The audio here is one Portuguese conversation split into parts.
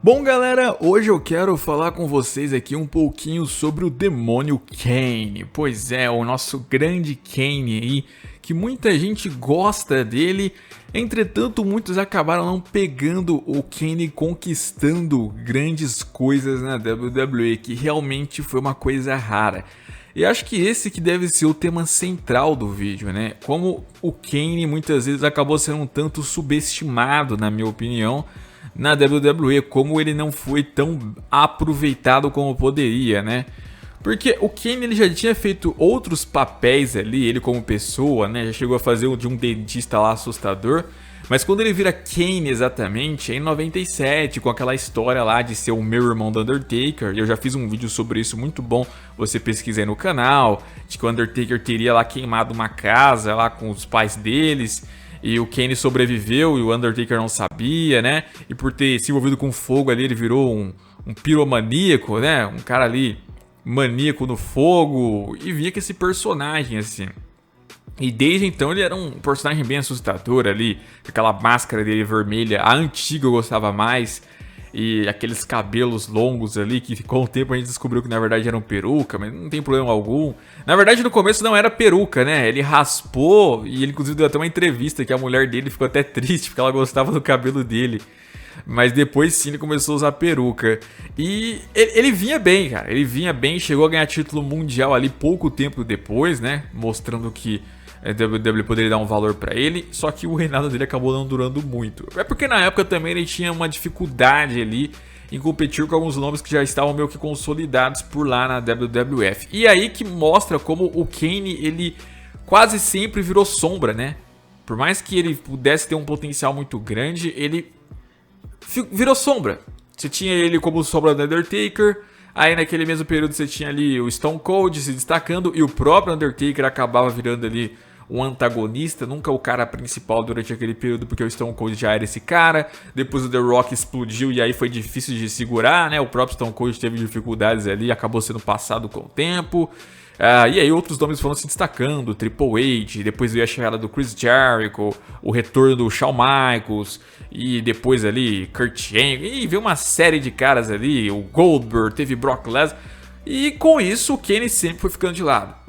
Bom galera, hoje eu quero falar com vocês aqui um pouquinho sobre o demônio Kane. Pois é, o nosso grande Kane aí, que muita gente gosta dele, entretanto muitos acabaram não pegando o Kane conquistando grandes coisas na WWE, que realmente foi uma coisa rara. E acho que esse que deve ser o tema central do vídeo, né? Como o Kane muitas vezes acabou sendo um tanto subestimado, na minha opinião, na WWE, como ele não foi tão aproveitado como poderia, né? Porque o Kane ele já tinha feito outros papéis ali, ele como pessoa, né? Já chegou a fazer o de um dentista lá assustador. Mas quando ele vira Kane exatamente, é em 97, com aquela história lá de ser o meu irmão do Undertaker. Eu já fiz um vídeo sobre isso muito bom, você pesquisa aí no canal, de que o Undertaker teria lá queimado uma casa lá com os pais deles. E o Kane sobreviveu e o Undertaker não sabia, né? E por ter se envolvido com fogo ali, ele virou um piromaníaco, né? Um cara ali maníaco no fogo. E via que esse personagem, assim. E desde então ele era um personagem bem assustador ali. Aquela máscara dele vermelha, a antiga eu gostava mais. E aqueles cabelos longos ali, que com o tempo a gente descobriu que na verdade eram peruca, mas não tem problema algum. Na verdade no começo não era peruca, né? Ele raspou e ele inclusive deu até uma entrevista que a mulher dele ficou até triste porque ela gostava do cabelo dele. Mas depois sim ele começou a usar peruca. E ele vinha bem, cara. Ele vinha bem, chegou a ganhar título mundial ali pouco tempo depois, né? Mostrando que a WWE poderia dar um valor pra ele, só que o reinado dele acabou não durando muito. É porque na época também ele tinha uma dificuldade ali em competir com alguns nomes que já estavam meio que consolidados por lá na WWF. E aí que mostra como o Kane, ele quase sempre virou sombra, né? Por mais que ele pudesse ter um potencial muito grande, ele virou sombra. Você tinha ele como sombra do Undertaker, aí naquele mesmo período você tinha ali o Stone Cold se destacando e o próprio Undertaker acabava virando ali um antagonista, nunca o cara principal durante aquele período, porque o Stone Cold já era esse cara. Depois o The Rock explodiu e aí foi difícil de segurar, né? O próprio Stone Cold teve dificuldades ali, acabou sendo passado com o tempo. E aí outros nomes foram se destacando, Triple H, depois veio a chegada do Chris Jericho, o retorno do Shawn Michaels, e depois ali Kurt Angle, e veio uma série de caras ali, o Goldberg, teve Brock Lesnar, e com isso o Kane sempre foi ficando de lado.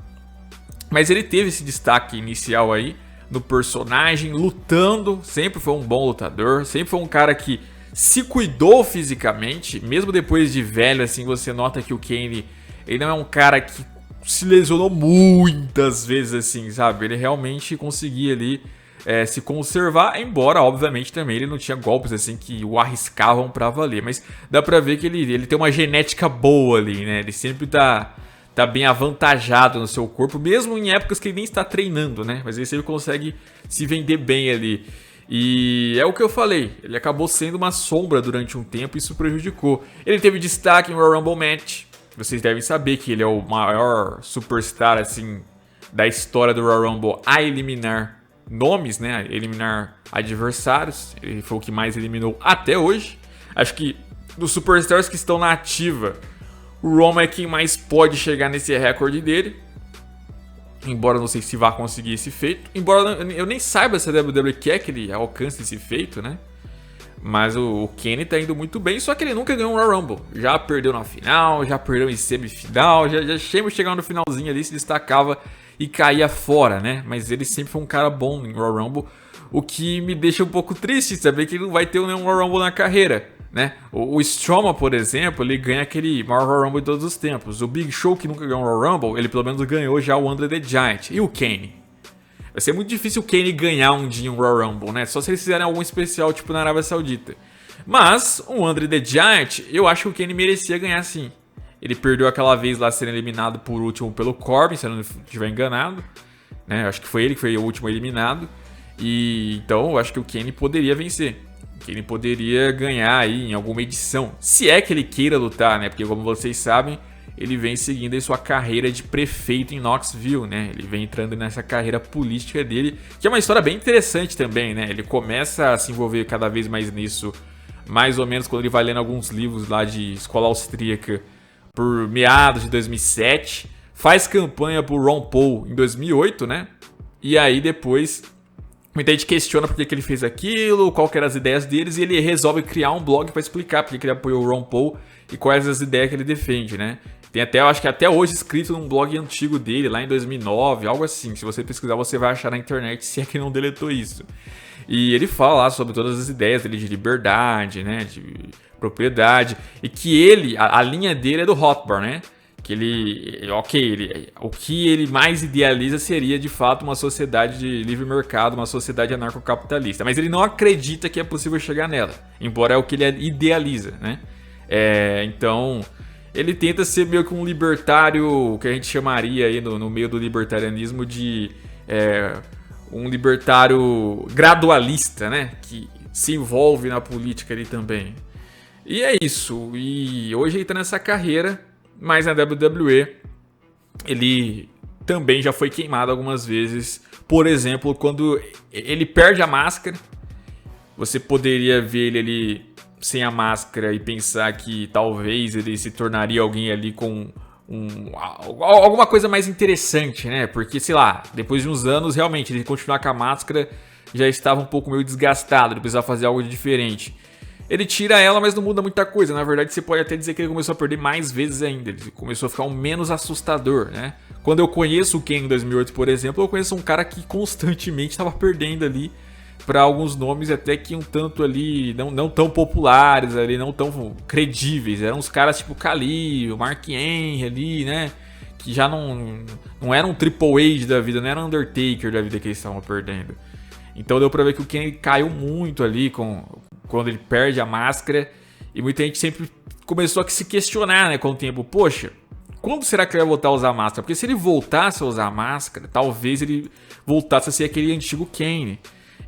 Mas ele teve esse destaque inicial aí no personagem, lutando, sempre foi um bom lutador, sempre foi um cara que se cuidou fisicamente, mesmo depois de velho, assim, você nota que o Kane, ele não é um cara que se lesionou muitas vezes, assim, sabe? Ele realmente conseguia ali se conservar, embora, obviamente, também ele não tinha golpes, assim, que o arriscavam pra valer, mas dá pra ver que ele tem uma genética boa ali, né? Ele sempre tá bem avantajado no seu corpo, mesmo em épocas que ele nem está treinando, né? Mas ele sempre consegue se vender bem ali. E é o que eu falei, ele acabou sendo uma sombra durante um tempo e isso prejudicou. Ele teve destaque em Royal Rumble Match. Vocês devem saber que ele é o maior superstar, assim, da história do Royal Rumble a eliminar nomes, né? A eliminar adversários. Ele foi o que mais eliminou até hoje. Acho que dos superstars que estão na ativa, o Roman é quem mais pode chegar nesse recorde dele. Embora não sei se vai conseguir esse feito. Embora eu nem saiba se a WWE quer que ele alcance esse feito, né? Mas o Kane tá indo muito bem. Só que ele nunca ganhou um Royal Rumble. Já perdeu na final, já perdeu em semifinal. Já chegando no finalzinho ali, se destacava e caía fora, né? Mas ele sempre foi um cara bom em Royal Rumble. O que me deixa um pouco triste saber que ele não vai ter nenhum Royal Rumble na carreira, né? O Strowman, por exemplo, ele ganha aquele maior Royal Rumble de todos os tempos. O Big Show, que nunca ganhou um Royal Rumble, ele pelo menos ganhou já o Andre the Giant. E o Kane? Vai ser muito difícil o Kane ganhar um dia um Royal Rumble, né? Só se eles fizerem algum especial, tipo na Arábia Saudita. Mas o Andre the Giant, eu acho que o Kane merecia ganhar sim. Ele perdeu aquela vez lá sendo eliminado por último pelo Corbin, se eu não estiver enganado, né? Acho que foi ele que foi o último eliminado. E então eu acho que o Kane poderia vencer. Que ele poderia ganhar aí em alguma edição, se é que ele queira lutar, né? Porque como vocês sabem, ele vem seguindo aí sua carreira de prefeito em Knoxville, né? Ele vem entrando nessa carreira política dele, que é uma história bem interessante também, né? Ele começa a se envolver cada vez mais nisso, mais ou menos quando ele vai lendo alguns livros lá de escola austríaca por meados de 2007, faz campanha por Ron Paul em 2008, né? E aí depois Muita gente questiona por que ele fez aquilo, qual que eram as ideias deles, e ele resolve criar um blog para explicar por que ele apoiou o Ron Paul e quais as ideias que ele defende, né? Tem até, eu acho que até hoje escrito num blog antigo dele, lá em 2009, algo assim. Se você pesquisar, você vai achar na internet, se é que não deletou isso. E ele fala lá sobre todas as ideias dele de liberdade, né, de propriedade, e que ele, a linha dele é do Rothbard, né? Que o que ele mais idealiza seria de fato uma sociedade de livre mercado, uma sociedade anarcocapitalista. Mas ele não acredita que é possível chegar nela, embora é o que ele idealiza, né? Então, ele tenta ser meio que um libertário, que a gente chamaria aí no meio do libertarianismo de um libertário gradualista, né? Que se envolve na política ali também. E é isso. E hoje ele tá nessa carreira. Mas na WWE, ele também já foi queimado algumas vezes. Por exemplo, quando ele perde a máscara, você poderia ver ele ali sem a máscara e pensar que talvez ele se tornaria alguém ali com alguma coisa mais interessante, né? Porque, sei lá, depois de uns anos, realmente, ele continuar com a máscara já estava um pouco meio desgastado, ele precisava fazer algo de diferente. Ele tira ela, mas não muda muita coisa. Na verdade, você pode até dizer que ele começou a perder mais vezes ainda. Ele começou a ficar um menos assustador, né? Quando eu conheço o Ken em 2008, por exemplo, eu conheço um cara que constantemente estava perdendo ali para alguns nomes até que um tanto ali não tão populares, ali não tão credíveis. Eram uns caras tipo Khali, o Mark Henry ali, né? Que já não era um Triple H da vida, não era um Undertaker da vida que eles estavam perdendo. Então deu pra ver que o Ken caiu muito ali quando ele perde a máscara, e muita gente sempre começou a se questionar, né, com o tempo, poxa, quando será que ele vai voltar a usar máscara? Porque se ele voltasse a usar máscara, talvez ele voltasse a ser aquele antigo Kane.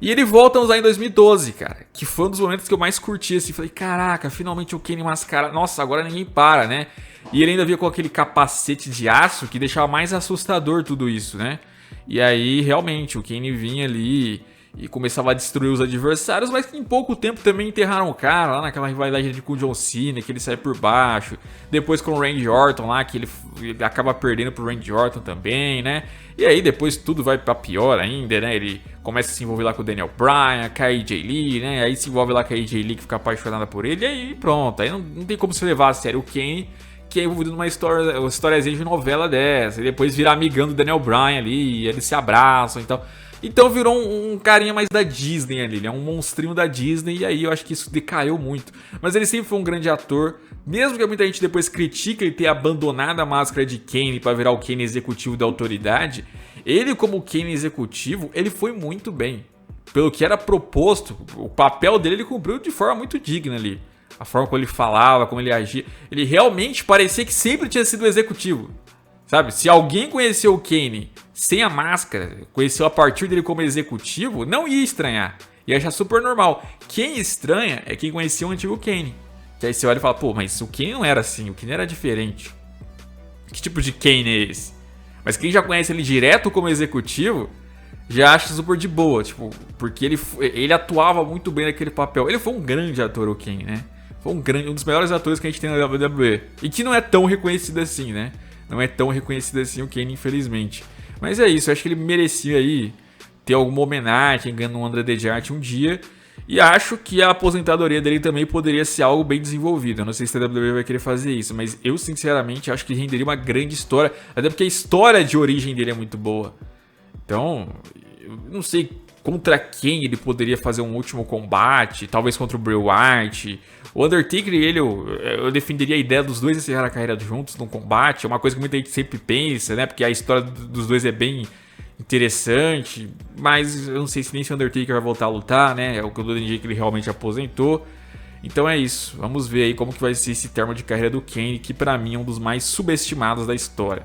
E ele volta a usar em 2012, cara, que foi um dos momentos que eu mais curti, assim, falei, caraca, finalmente o Kane mascarado, nossa, agora ninguém para, né? E ele ainda vinha com aquele capacete de aço que deixava mais assustador tudo isso, né? E aí, realmente, o Kane vinha ali e começava a destruir os adversários, mas que em pouco tempo também enterraram o cara lá naquela rivalidade com o John Cena, que ele sai por baixo. Depois com o Randy Orton lá, que ele acaba perdendo pro Randy Orton também, né? E aí depois tudo vai pra pior ainda, né? Ele começa a se envolver lá com o Daniel Bryan, com a AJ Lee, né? Aí se envolve lá com a AJ Lee, que fica apaixonada por ele, e aí pronto. Aí não tem como se levar a sério o Kane, que é envolvido numa historiazinha de novela dessa. E depois vira amigão do Daniel Bryan ali, e eles se abraçam e tal. Então virou um carinha mais da Disney ali, ele é um monstrinho da Disney, e aí eu acho que isso decaiu muito. Mas ele sempre foi um grande ator, mesmo que muita gente depois critique ele ter abandonado a máscara de Kane para virar o Kane executivo da autoridade, ele como Kane executivo, ele foi muito bem. Pelo que era proposto, o papel dele ele cumpriu de forma muito digna ali. A forma como ele falava, como ele agia, ele realmente parecia que sempre tinha sido executivo. Sabe, se alguém conheceu o Kane sem a máscara, conheceu a partir dele como executivo, não ia estranhar. Ia achar super normal. Quem estranha é quem conhecia o antigo Kane. Que aí você olha e fala, pô, mas o Kane não era assim, o Kane era diferente. Que tipo de Kane é esse? Mas quem já conhece ele direto como executivo, já acha super de boa, tipo, porque ele atuava muito bem naquele papel. Ele foi um grande ator, o Kane, né? Foi um dos melhores atores que a gente tem na WWE. E que não é tão reconhecido assim, né? Não é tão reconhecido assim o Kane, infelizmente. Mas é isso, eu acho que ele merecia aí ter alguma homenagem, ganhando um André the Giant um dia. E acho que a aposentadoria dele também poderia ser algo bem desenvolvido. Eu não sei se a WWE vai querer fazer isso, mas eu sinceramente acho que renderia uma grande história. Até porque a história de origem dele é muito boa. Então, eu não sei contra quem ele poderia fazer um último combate. Talvez contra o Bray Wyatt. O Undertaker e ele, eu defenderia a ideia dos dois encerrar a carreira juntos num combate. É uma coisa que muita gente sempre pensa, né? Porque a história dos dois é bem interessante. Mas eu não sei se nem se o Undertaker vai voltar a lutar, né? É o que eu tô dizendo que ele realmente aposentou. Então é isso. Vamos ver aí como que vai ser esse termo de carreira do Kane, que pra mim é um dos mais subestimados da história.